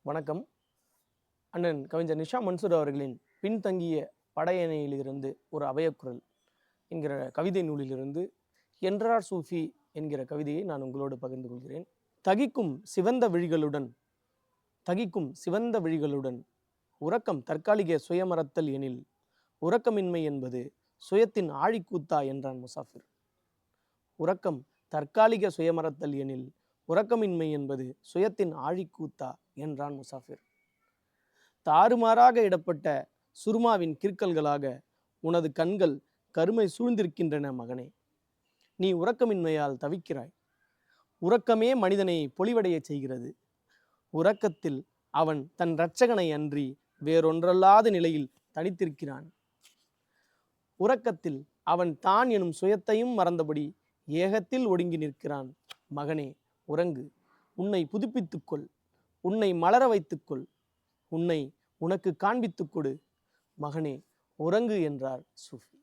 வணக்கம். அண்ணன் கவிஞர் நிஷா மன்சூர் அவர்களின் பின்தங்கிய படையணையிலிருந்து ஒரு அபயக்குரல் என்கிற கவிதை நூலிலிருந்து என்றார் சூஃபி என்கிற கவிதையை நான் உங்களோடு பகிர்ந்து கொள்கிறேன். தகிக்கும் சிவந்த விழிகளுடன் உறக்கம் தற்காலிக சுயமறத்தல் எனில் உறக்கமின்மை என்பது சுயத்தின் ஆழிக்கூத்தா என்றான் முசாஃபிர். உறக்கம் தற்காலிக சுயமறத்தல் எனில் உறக்கமின்மை என்பது சுயத்தின் ஆழிக்கூத்தா என்றான் முசாஃபிர். தாறுமாறாக இடப்பட்ட சுர்மாவின் கிற்கல்களாக உனது கண்கள் கருமை சூழ்ந்திருக்கின்றன மகனே. நீ உறக்கமின்மையால் தவிக்கிறாய். உறக்கமே மனிதனை பொலிவடைய செய்கிறது. உறக்கத்தில் அவன் தன் இரட்சகனை அன்றி வேறொன்றல்லாத நிலையில் தனித்திருக்கிறான். உறக்கத்தில் அவன் தான் எனும் சுயத்தையும் மறந்தபடி ஏகத்தில் ஒடுங்கி நிற்கிறான். மகனே, உறங்கு. உன்னை புதுப்பித்துக்கொள். உன்னை மலர வைத்துக்கொள். உன்னை உனக்கு காண்பித்துக் கொடு. மகனே, உறங்கு என்றார் சூஃபி.